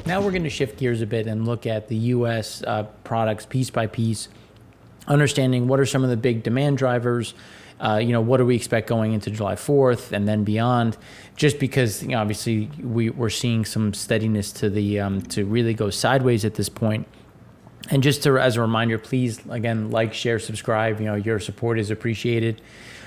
Now we're going to shift gears a bit and look at the U.S. Products piece by piece, understanding what are some of the big demand drivers. What do we expect going into July 4th and then beyond? Just because, obviously we're seeing some steadiness to the to really go sideways at this point. And just as a reminder, please again like, share, subscribe. Your support is appreciated.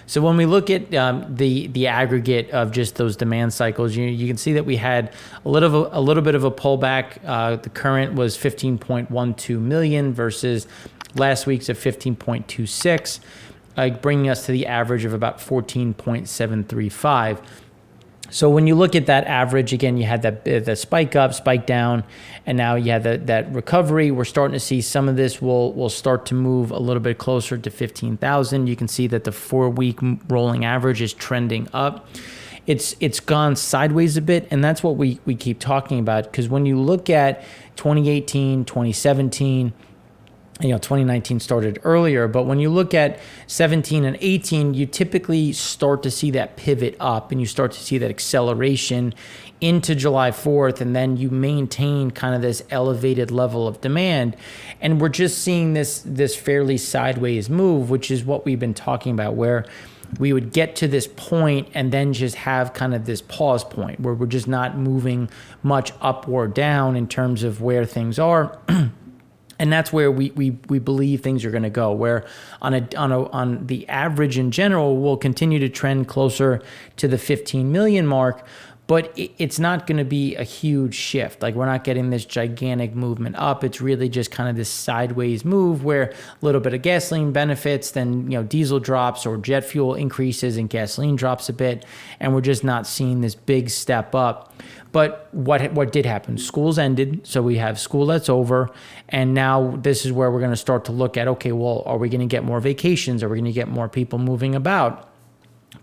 So when we look at the aggregate of just those demand cycles, you can see that we had a little bit of a pullback. The current was 15.12 million versus last week's of 15.26. Bringing us to the average of about 14.735. So when you look at that average, again, you had the spike up, spike down, and now you have that recovery. We're starting to see some of this will start to move a little bit closer to 15,000. You can see that the 4-week rolling average is trending up. It's gone sideways a bit, and that's what we keep talking about, because when you look at 2018, 2017, 2019 started earlier, but when you look at 17 and 18, you typically start to see that pivot up and you start to see that acceleration into July 4th, and then you maintain kind of this elevated level of demand. And we're just seeing this fairly sideways move, which is what we've been talking about, where we would get to this point and then just have kind of this pause point where we're just not moving much up or down in terms of where things are. And that's where we believe things are going to go, where on the average in general, we'll continue to trend closer to the 15 million mark, but it's not going to be a huge shift. Like, we're not getting this gigantic movement up. It's really just kind of this sideways move where a little bit of gasoline benefits, then diesel drops, or jet fuel increases and gasoline drops a bit, and we're just not seeing this big step up. But what did happen? Schools ended, so we have school that's over, and now this is where we're going to start to look at, okay, well, are we going to get more vacations? Are we going to get more people moving about?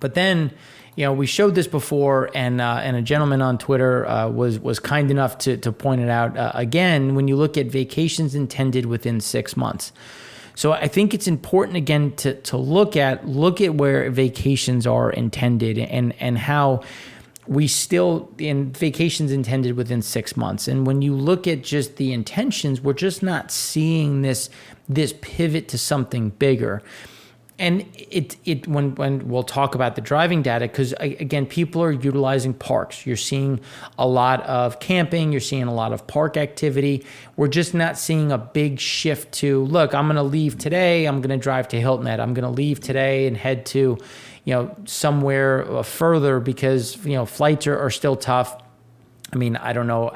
But then, we showed this before, and a gentleman on Twitter was kind enough to point it out again. When you look at vacations intended within 6 months. So I think it's important, again, to look at where vacations are intended and how we still in vacations intended within 6 months. And when you look at just the intentions, we're just not seeing this pivot to something bigger. And when we'll talk about the driving data, because again, people are utilizing parks. You're seeing a lot of camping. You're seeing a lot of park activity. We're just not seeing a big shift to, look, I'm going to leave today. I'm going to drive to Hilton Head. I'm going to leave today and head to, somewhere further, because, flights are still tough. I mean, I don't know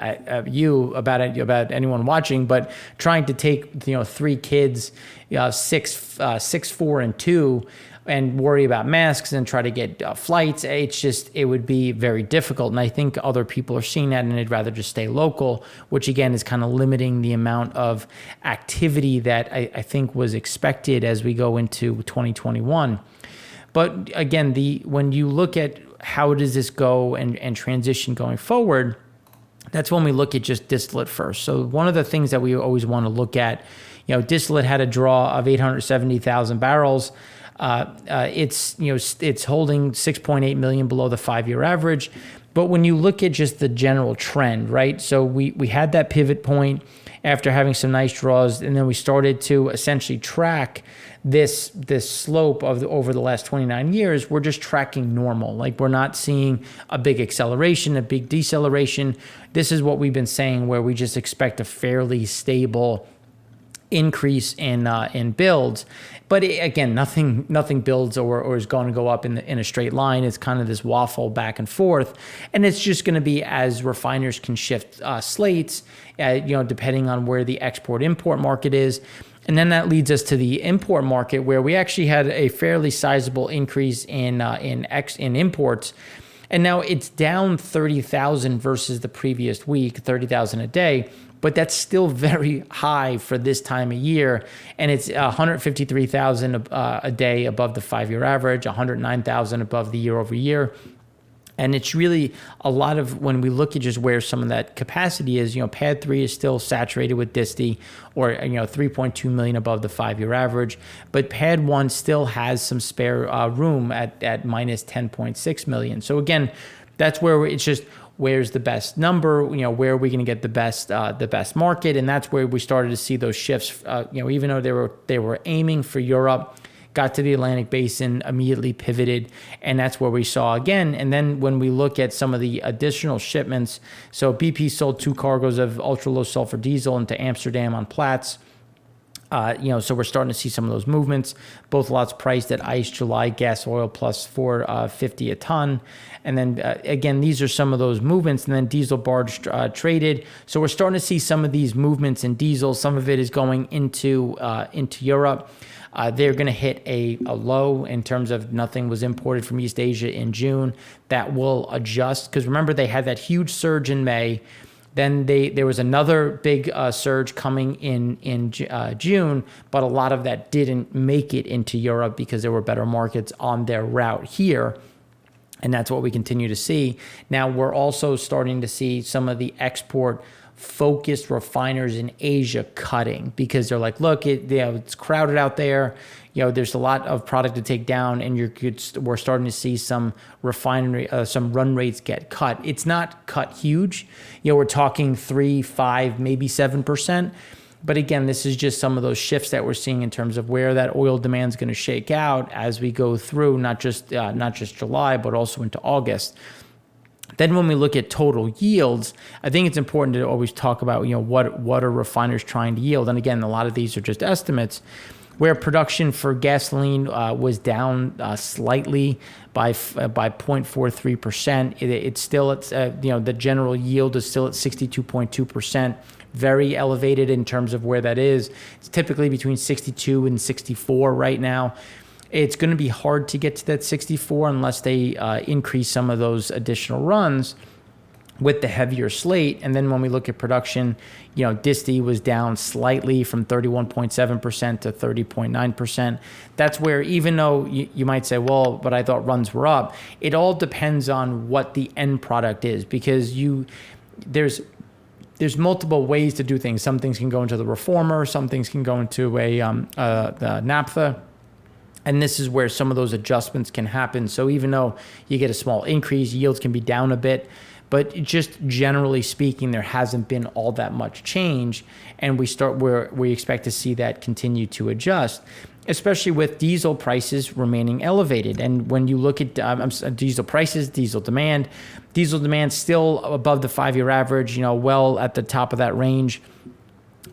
about anyone watching, but trying to take 3 kids, 6, 4, and 2, and worry about masks and try to get flights, it would be very difficult. And I think other people are seeing that, and they'd rather just stay local, which again is kind of limiting the amount of activity that I think was expected as we go into 2021. But again, when you look at how does this go and transition going forward, that's when we look at just distillate first. So one of the things that we always want to look at, distillate had a draw of 870,000 barrels. It's holding 6.8 million below the 5-year average. But when you look at just the general trend, right? So we had that pivot point after having some nice draws, and then we started to essentially track this slope of over the last 29 years. We're just tracking normal. Like, we're not seeing a big acceleration, a big deceleration. This is what we've been saying, where we just expect a fairly stable increase in builds. But again, nothing builds or is going to go up in a straight line. It's kind of this waffle back and forth, and it's just going to be as refiners can shift slates, depending on where the export-import market is. And then that leads us to the import market, where we actually had a fairly sizable increase in imports. And now it's down 30,000 versus the previous week, 30,000 a day. But that's still very high for this time of year. And it's 153,000 a day above the 5-year average, 109,000 above the year over year. And it's really a lot of, when we look at just where some of that capacity is, pad 3 is still saturated with disti, or 3.2 million above the 5-year average, but pad 1 still has some spare room at minus 10.6 million. So again, that's where it's just, where's the best number, where are we going to get the best market? And that's where we started to see those shifts, even though they were aiming for Europe, got to the Atlantic Basin, immediately pivoted, and that's where we saw again. And then when we look at some of the additional shipments, so BP sold 2 cargoes of ultra low sulfur diesel into Amsterdam on Platts. So we're starting to see some of those movements. Both lots priced at ICE July gas oil plus $4.50 a ton. And then again, these are some of those movements. And then diesel barge traded. So we're starting to see some of these movements in diesel. Some of it is going into Europe. They're going to hit a low in terms of nothing was imported from East Asia in June. That will adjust because remember they had that huge surge in May. Then there was another big surge coming in June, but a lot of that didn't make it into Europe because there were better markets on their route here. And that's what we continue to see. Now we're also starting to see some of the export focused refiners in Asia cutting because they're like, look, it's crowded out there. There's a lot of product to take down, and we're starting to see some refinery, some run rates get cut. It's not cut huge. We're talking 3, 5, maybe 7%. But again, this is just some of those shifts that we're seeing in terms of where that oil demand is going to shake out as we go through, not just July, but also into August. Then when we look at total yields, I think it's important to always talk about, what are refiners trying to yield? And again, a lot of these are just estimates. Where production for gasoline was down slightly by 0.43%, it's still at, the general yield is still at 62.2%, very elevated in terms of where that is. It's typically between 62 and 64 right now. It's going to be hard to get to that 64 unless they increase some of those additional runs with the heavier slate. And then when we look at production, disti was down slightly from 31.7% to 30.9%. That's where, even though you might say, well, but I thought runs were up, it all depends on what the end product is, because there's multiple ways to do things. Some things can go into the reformer, some things can go into the naphtha. And this is where some of those adjustments can happen. So even though you get a small increase, yields can be down a bit. But just generally speaking, there hasn't been all that much change, and we expect to see that continue to adjust, especially with diesel prices remaining elevated. And when you look at diesel prices, diesel demand still above the 5-year average, well at the top of that range.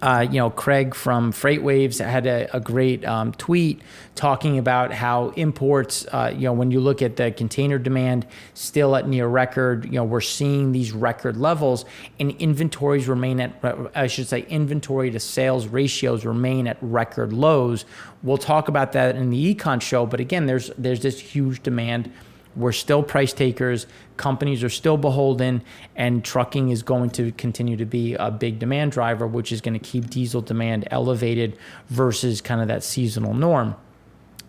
Craig from FreightWaves had a great tweet talking about how imports, when you look at the container demand, still at near record, we're seeing these record levels, and inventories remain inventory to sales ratios remain at record lows. We'll talk about that in the Econ show, but again, there's this huge demand. We're still price takers. Companies are still beholden, and trucking is going to continue to be a big demand driver, which is going to keep diesel demand elevated versus kind of that seasonal norm.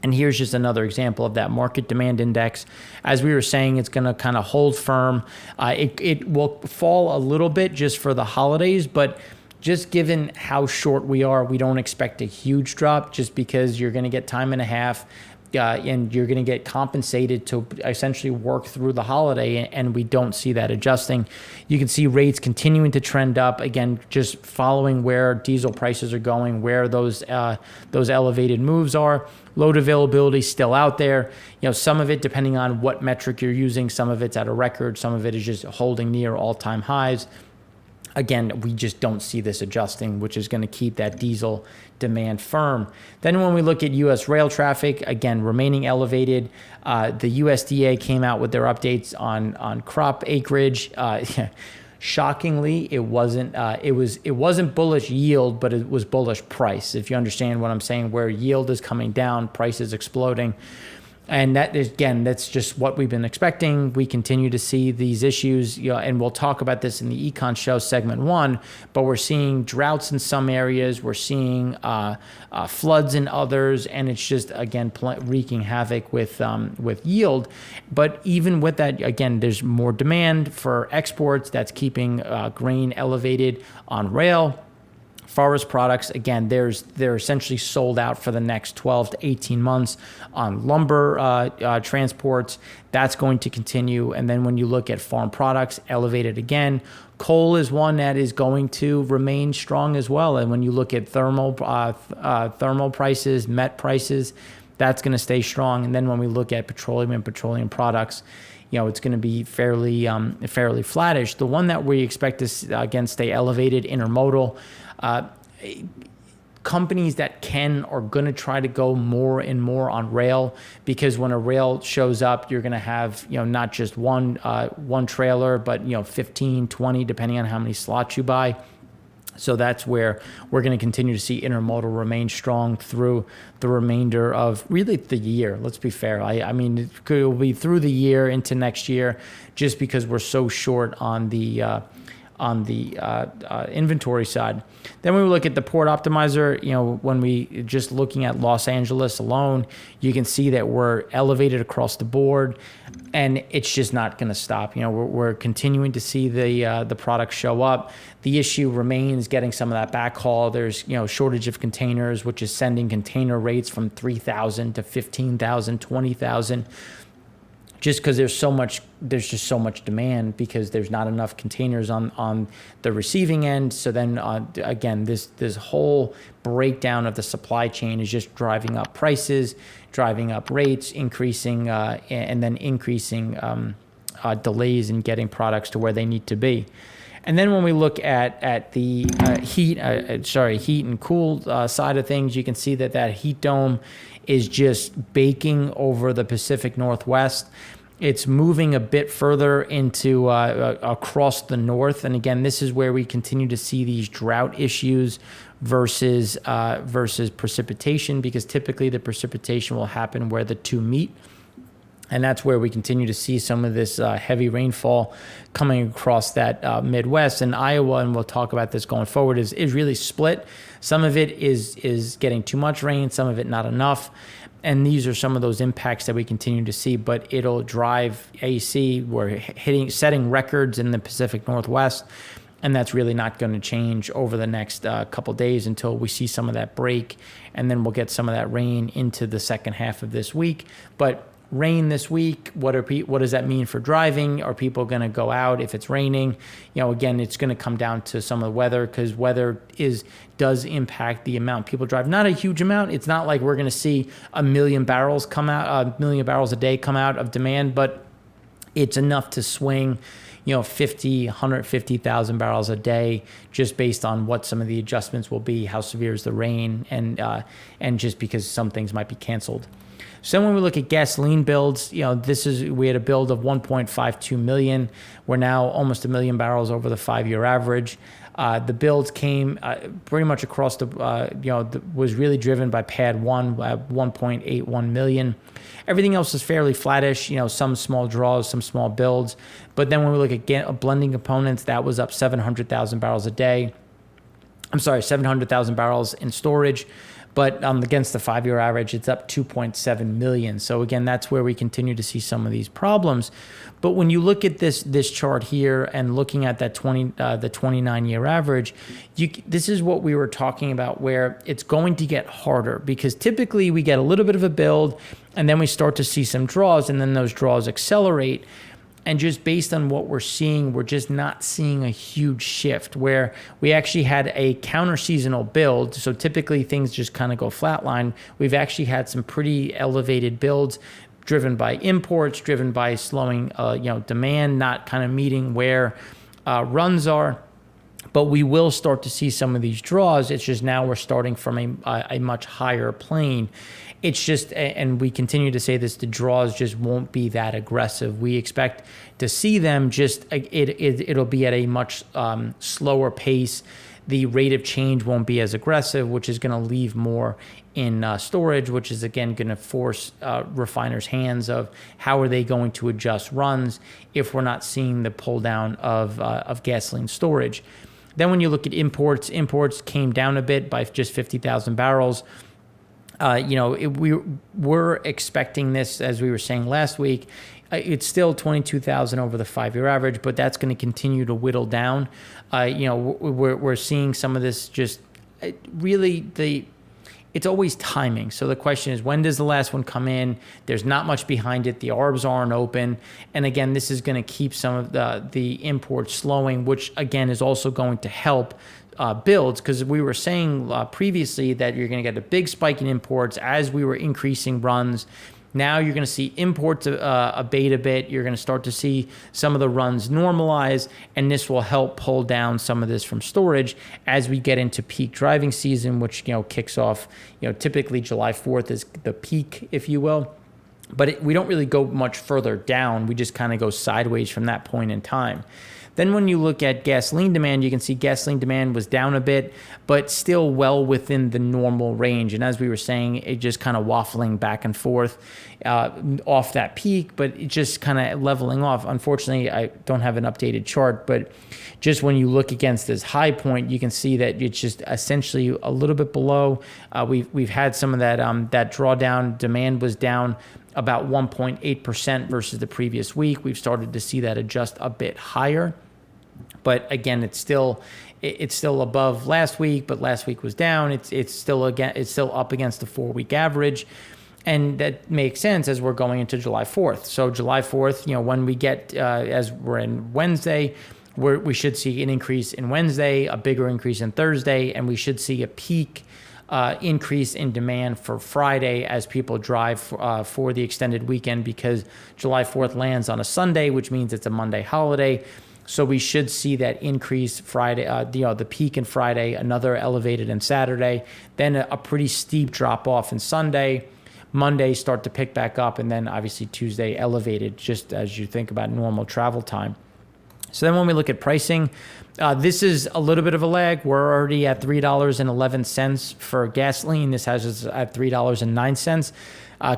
And here's just another example of that market demand index. As we were saying, it's going to kind of hold firm. It will fall a little bit just for the holidays, but just given how short we are, we don't expect a huge drop just because you're going to get time and a half. And you're going to get compensated to essentially work through the holiday, and we don't see that adjusting. You can see rates continuing to trend up, again, just following where diesel prices are going, where those elevated moves are. Load availability still out there. Some of it, depending on what metric you're using, some of it's at a record, some of it is just holding near all-time highs. Again, we just don't see this adjusting, which is going to keep that diesel demand firm. Then when we look at U.S. rail traffic, again, remaining elevated. The USDA came out with their updates on crop acreage. Shockingly, it wasn't bullish yield, but it was bullish price. If you understand what I'm saying, where yield is coming down, price is exploding. And that is, again, that's just what we've been expecting. We continue to see these issues, and we'll talk about this in the Econ Show segment 1, but we're seeing droughts in some areas, we're seeing floods in others, and it's just, again, wreaking havoc with yield. But even with that, again, there's more demand for exports that's keeping grain elevated on rail. Forest products, again, they're essentially sold out for the next 12 to 18 months on lumber transports. That's going to continue. And then when you look at farm products, elevated again. Coal is one that is going to remain strong as well. And when you look at thermal prices, met prices, that's going to stay strong. And then when we look at petroleum and petroleum products, it's going to be fairly flattish. The one that we expect to again stay elevated, intermodal. Companies that are going to try to go more and more on rail, because when a rail shows up, you're going to have not just one trailer, but 15, 20, depending on how many slots you buy. So that's where we're going to continue to see intermodal remain strong through the remainder of really the year. Let's be fair. I mean, it will be through the year into next year, just because we're so short on the inventory side. Then we look at the port optimizer. When we just looking at Los Angeles alone, you can see that we're elevated across the board, and it's just not going to stop. We're continuing to see the product show up. The issue remains getting some of that backhaul. There's shortage of containers, which is sending container rates from 3,000 to 15,000, 20,000. Just because there's just so much demand, because there's not enough containers on the receiving end. So then again, this whole breakdown of the supply chain is just driving up prices, driving up rates, increasing and then increasing delays in getting products to where they need to be. And then when we look at the heat and cool side of things, you can see that heat dome is just baking over the Pacific Northwest. It's moving a bit further into across the north. And again, this is where we continue to see these drought issues versus precipitation, because typically the precipitation will happen where the two meet. And that's where we continue to see some of this heavy rainfall coming across that Midwest. And Iowa, and we'll talk about this going forward, is really split. Some of it is getting too much rain, some of it not enough. And these are some of those impacts that we continue to see. But it'll drive AC. We're setting records in the Pacific Northwest. And that's really not going to change over the next couple days until we see some of that break. And then we'll get some of that rain into the second half of this week. But rain this week, what does that mean for driving? Are people going to go out if it's raining? Again, it's going to come down to some of the weather, because weather does impact the amount people drive. Not a huge amount. It's not like we're going to see 1 million barrels a day come out of demand, but it's enough to swing 50, 150,000 barrels a day, just based on what some of the adjustments will be, how severe is the rain, and just because some things might be canceled. So when we look at gasoline builds, we had a build of 1.52 million. We're now almost 1 million barrels over the 5-year average. The builds came pretty much across was really driven by pad 1 at 1.81 million. Everything else is fairly flattish, some small draws, some small builds. But then when we look at blending components, that was up 700,000 barrels a day. 700,000 barrels in storage. But against the 5-year average, it's up 2.7 million. So again, that's where we continue to see some of these problems. But when you look at this chart here and looking at that the 29-year average, this is what we were talking about, where it's going to get harder, because typically we get a little bit of a build and then we start to see some draws, and then those draws accelerate. And just based on what we're seeing, we're just not seeing a huge shift, where we actually had a counter-seasonal build. So typically things just kind of go flatline. We've actually had some pretty elevated builds driven by imports, driven by slowing demand, not kind of meeting where runs are. But we will start to see some of these draws. It's just now we're starting from a much higher plane. It's just, and we continue to say this, the draws just won't be that aggressive. We expect to see them it'll be at a much slower pace. The rate of change won't be as aggressive, which is going to leave more in storage, which is again going to force refiners' hands of how are they going to adjust runs if we're not seeing the pull down of gasoline storage. Then when you look at imports came down a bit by just 50,000 barrels. We were expecting this, as we were saying last week. It's still 22,000 over the 5-year average, but that's going to continue to whittle down. We're seeing some of this just it's always timing. So the question is, when does the last one come in? There's not much behind it. The arbs aren't open. And again, this is going to keep some of the imports slowing, which again is also going to help builds, because we were saying previously that you're going to get a big spike in imports as we were increasing runs. Now you're going to see imports abate a bit. You're going to start to see some of the runs normalize, and this will help pull down some of this from storage as we get into peak driving season, which kicks off. Typically July 4th is the peak, if you will, but we don't really go much further down. We just kind of go sideways from that point in time. Then when you look at gasoline demand, you can see gasoline demand was down a bit, but still well within the normal range. And as we were saying, it just kind of waffling back and forth off that peak, but it just kind of leveling off. Unfortunately, I don't have an updated chart, but just when you look against this high point, you can see that it's just essentially a little bit below. We've had some of that drawdown. Demand was down about 1.8% versus the previous week. We've started to see that adjust a bit higher. But again, it's still above last week, but last week was down. It's still up against the 4-week average. And that makes sense as we're going into July 4th. So July 4th, when we get, as we're in Wednesday, we should see an increase in Wednesday, a bigger increase in Thursday, and we should see a peak increase in demand for Friday as people drive for the extended weekend, because July 4th lands on a Sunday, which means it's a Monday holiday. So we should see that increase Friday, the peak in Friday, another elevated in Saturday, then a pretty steep drop off in Sunday. Monday start to pick back up, and then obviously Tuesday elevated, just as you think about normal travel time. So then when we look at pricing, this is a little bit of a lag. We're already at $3.11 for gasoline. This has us at $3.09.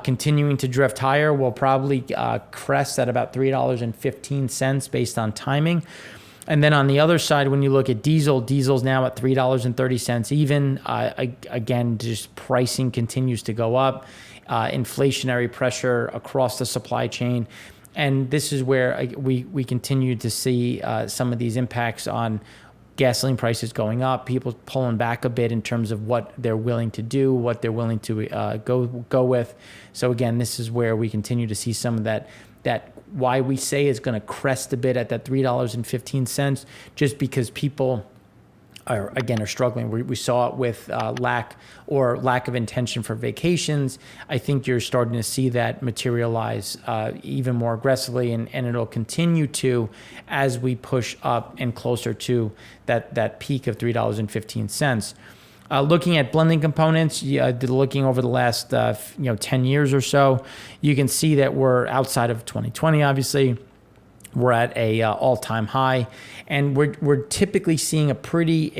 Continuing to drift higher. We'll probably crest at about $3.15 based on timing. And then on the other side, when you look at diesel's now at $3.30 even. Again, just pricing continues to go up. Inflationary pressure across the supply chain. And this is where we continue to see some of these impacts on gasoline prices going up, people pulling back a bit in terms of what they're willing to do, what they're willing to go with. So again, this is where we continue to see some of that why we say it's going to crest a bit at that $3.15, just because people are struggling. We saw it with lack of intention for vacations. I think you're starting to see that materialize even more aggressively, and it'll continue to as we push up and closer to that peak of $3.15. Looking at blending components, looking over the last 10 years or so, you can see that we're outside of 2020, obviously. We're at a all-time high, and we're typically seeing a pretty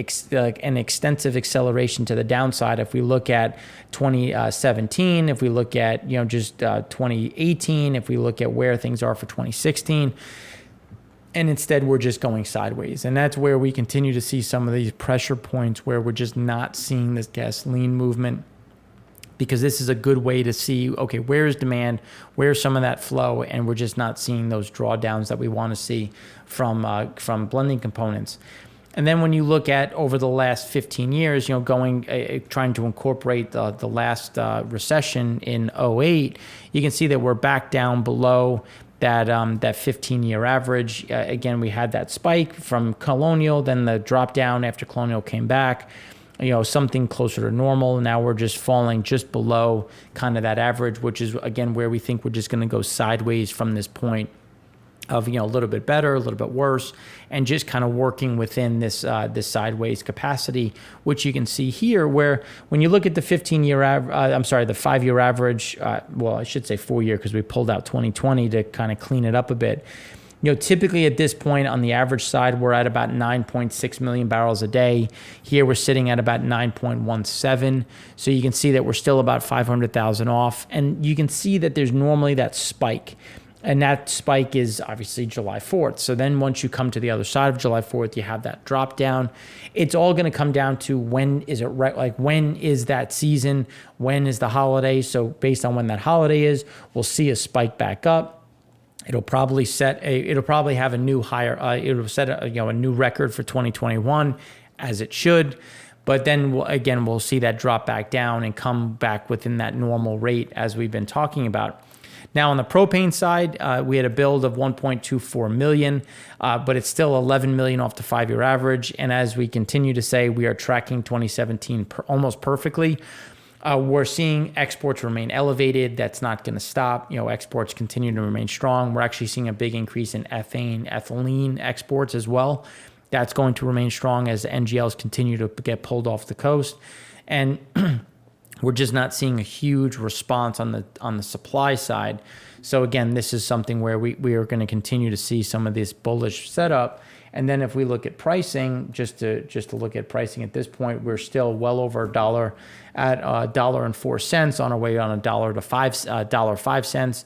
an extensive acceleration to the downside. If we look at 2017, if we look at 2018, if we look at where things are for 2016, and instead we're just going sideways, and that's where we continue to see some of these pressure points where we're just not seeing this gasoline movement. Because this is a good way to see, okay, where's demand, where's some of that flow, and we're just not seeing those drawdowns that we want to see from blending components. And then when you look at over the last 15 years, trying to incorporate the last recession in 2008, you can see that we're back down below that 15-year average. Again, we had that spike from Colonial, then the drop down after Colonial came back. Something closer to normal. Now we're just falling just below kind of that average, which is, again, where we think we're just going to go sideways from this point of, a little bit better, a little bit worse, and just kind of working within this sideways capacity, which you can see here, where when you look at the 15-year the 5-year average, I should say 4-year, because we pulled out 2020 to kind of clean it up a bit. Typically at this point on the average side, we're at about 9.6 million barrels a day. Here we're sitting at about 9.17. So you can see that we're still about 500,000 off. And you can see that there's normally that spike. And that spike is obviously July 4th. So then once you come to the other side of July 4th, you have that drop down. It's all going to come down to when is it right? Like, when is that season? When is the holiday? So based on when that holiday is, we'll see a spike back up. It'll probably have a new higher. It'll set a new record for 2021, as it should. But then we'll see that drop back down and come back within that normal rate as we've been talking about. Now on the propane side, we had a build of 1.24 million, but it's still 11 million off the 5-year average. And as we continue to say, we are tracking 2017 almost perfectly. We're seeing exports remain elevated. That's not going to stop. Exports continue to remain strong. We're actually seeing a big increase in ethylene exports as well. That's going to remain strong as NGLs continue to get pulled off the coast. And we're just not seeing a huge response on the supply side. So again, this is something where we are going to continue to see some of this bullish setup. And then if we look at pricing, just to look at pricing at this point, we're still well over $1 at $1.04 on our way on $1 to $1.05,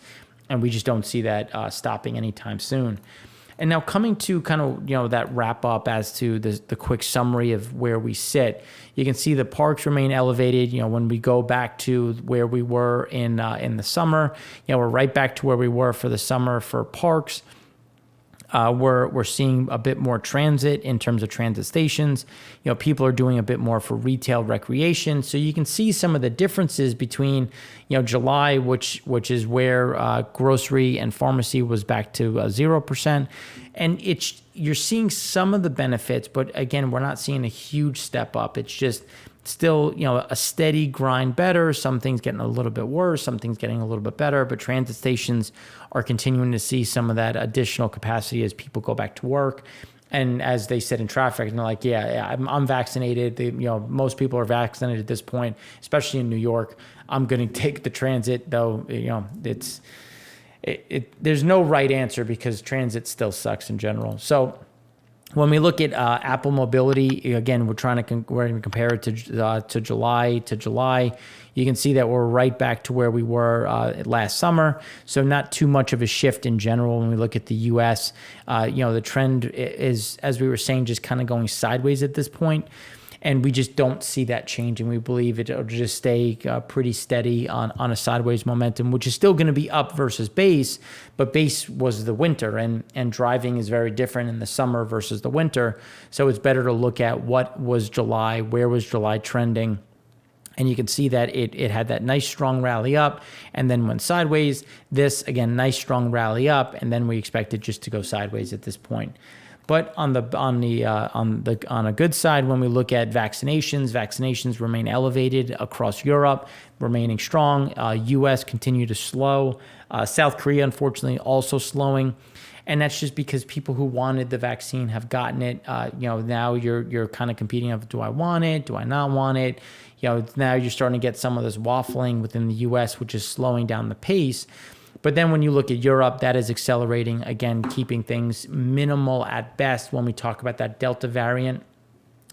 and we just don't see that stopping anytime soon. And now coming to kind of that wrap up as to the quick summary of where we sit, you can see the parks remain elevated. When we go back to where we were in the summer, we're right back to where we were for the summer for parks. We're seeing a bit more transit in terms of transit stations. People are doing a bit more for retail recreation. So you can see some of the differences between, July, which is where grocery and pharmacy was back to 0%. And you're seeing some of the benefits, but again, we're not seeing a huge step up. It's just still, a steady grind better. Some things getting a little bit worse, some things getting a little bit better, but transit stations are continuing to see some of that additional capacity as people go back to work. And as they sit in traffic, and they're like, yeah, I'm vaccinated. Most people are vaccinated at this point, especially in New York. I'm going to take the transit, though. There's no right answer because transit still sucks in general. So when we look at Apple Mobility, again, we're going to compare it to July. You can see that we're right back to where we were last summer. So not too much of a shift in general when we look at the U.S. The trend is, as we were saying, just kind of going sideways at this point. And we just don't see that changing. We believe it'll just stay pretty steady on a sideways momentum, which is still going to be up versus base. But base was the winter, and driving is very different in the summer versus the winter. So it's better to look at what was July, where was July trending. And you can see that it had that nice strong rally up and then went sideways. This, again, nice strong rally up, and then we expect it just to go sideways at this point. But on a good side, when we look at vaccinations remain elevated across Europe, remaining strong. U.S. continue to slow. South Korea, unfortunately, also slowing. And that's just because people who wanted the vaccine have gotten it. Now you're kind of competing of, do I want it? Do I not want it? Now you're starting to get some of this waffling within the U.S., which is slowing down the pace. But then when you look at Europe, that is accelerating, again, keeping things minimal at best when we talk about that Delta variant.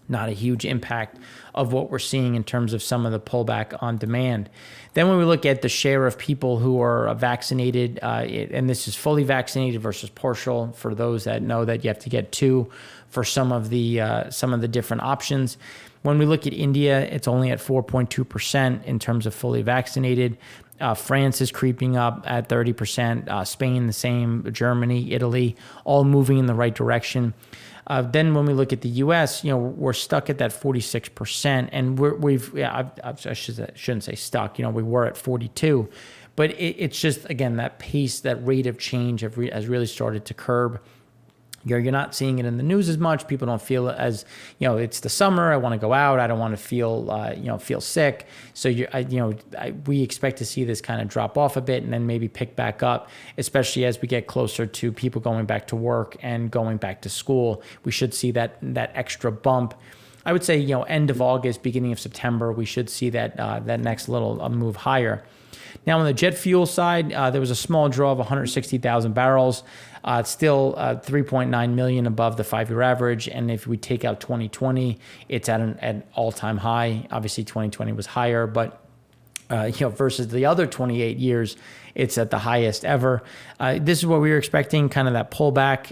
Not a huge impact of what we're seeing in terms of some of the pullback on demand. Then when we look at the share of people who are vaccinated, and this is fully vaccinated versus partial, for those that know that you have to get 2 for some of the different options. When we look at India, it's only at 4.2% in terms of fully vaccinated. France is creeping up at 30%. Spain the same. Germany, Italy, all moving in the right direction. Then when we look at the U.S., we're stuck at that 46%, and I shouldn't say stuck. We were at 42, but it's just, again, that pace, that rate of change has really started to curb. You're not seeing it in the news as much. People don't feel it as, it's the summer. I want to go out. I don't want to feel sick. So we expect to see this kind of drop off a bit and then maybe pick back up, especially as we get closer to people going back to work and going back to school. We should see that extra bump. I would say, end of August, beginning of September, we should see that next little move higher. Now, on the jet fuel side, there was a small draw of 160,000 barrels. It's still 3.9 million above the 5-year average. And if we take out 2020, it's at an all-time high. Obviously, 2020 was higher, but versus the other 28 years, it's at the highest ever. This is what we were expecting, kind of that pullback.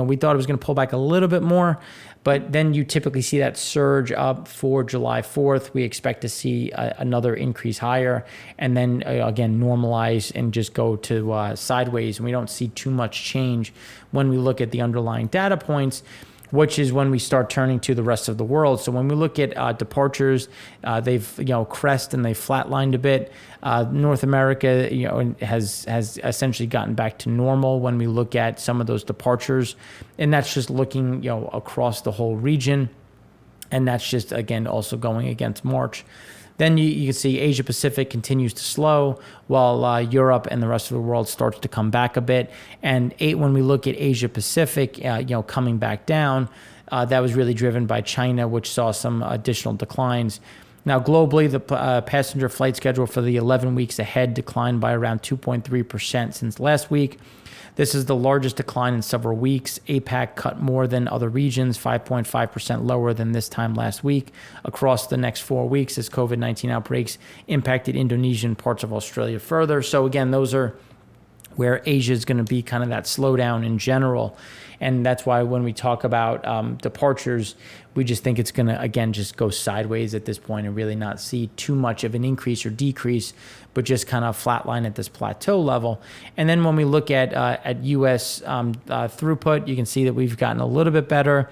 We thought it was going to pull back a little bit more, but then you typically see that surge up for July 4th. We expect to see another increase higher, and then again normalize and just go to sideways. And we don't see too much change when we look at the underlying data points. which is when we start turning to the rest of the world. So when we look at departures, they've crest and they flatlined a bit. North America has essentially gotten back to normal when we look at some of those departures, and that's just looking across the whole region, and that's just again also going against March. Then you can see Asia Pacific continues to slow while Europe and the rest of the world starts to come back a bit. And when we look at Asia Pacific, coming back down, that was really driven by China, which saw some additional declines. Now, globally, the passenger flight schedule for the 11 weeks ahead declined by around 2.3% since last week. This is the largest decline in several weeks. APAC cut more than other regions, 5.5% lower than this time last week across the next 4 weeks as COVID-19 outbreaks impacted Indonesia and parts of Australia further. So again, those are where Asia is going to be kind of that slowdown in general. And that's why when we talk about departures, we just think it's going to, again, just go sideways at this point and really not see too much of an increase or decrease, but just kind of flatline at this plateau level. And then when we look at U.S. Throughput, you can see that we've gotten a little bit better.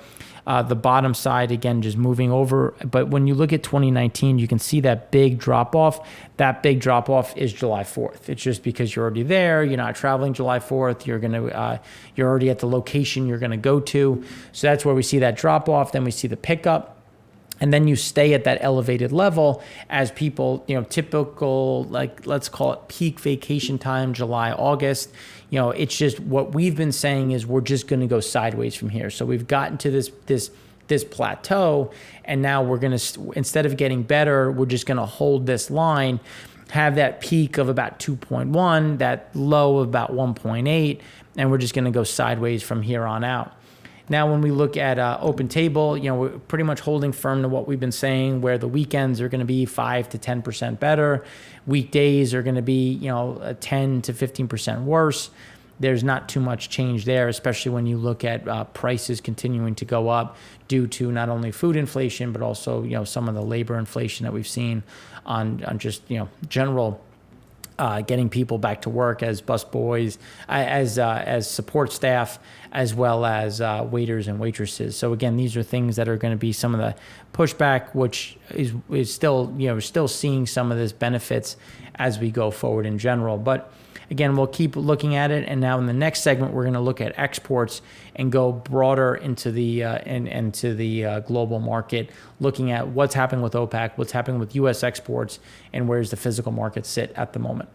The bottom side, again, just moving over. But when you look at 2019, you can see that big drop off. That big drop off is July 4th. It's just because you're already there. You're not traveling July 4th. You're already at the location you're going to go to. So that's where we see that drop off. Then we see the pickup. And then you stay at that elevated level as people, typical, like, let's call it peak vacation time, July, August. It's just what we've been saying is we're just going to go sideways from here. So we've gotten to this plateau, and now we're going to, instead of getting better, we're just going to hold this line, have that peak of about 2.1, that low of about 1.8, and we're just going to go sideways from here on out. Now, when we look at open table, we're pretty much holding firm to what we've been saying, where the weekends are going to be 5 to 10% better. Weekdays are going to be, 10 to 15% worse. There's not too much change there, especially when you look at prices continuing to go up due to not only food inflation, but also, some of the labor inflation that we've seen on just, general getting people back to work as busboys, as support staff, as well as waiters and waitresses. So again, these are things that are going to be some of the pushback, which is still, still seeing some of this benefits as we go forward in general. But again, we'll keep looking at it. And now in the next segment, we're going to look at exports and go broader into the global market, looking at what's happening with OPEC, what's happening with U.S. exports, and where's the physical market sit at the moment.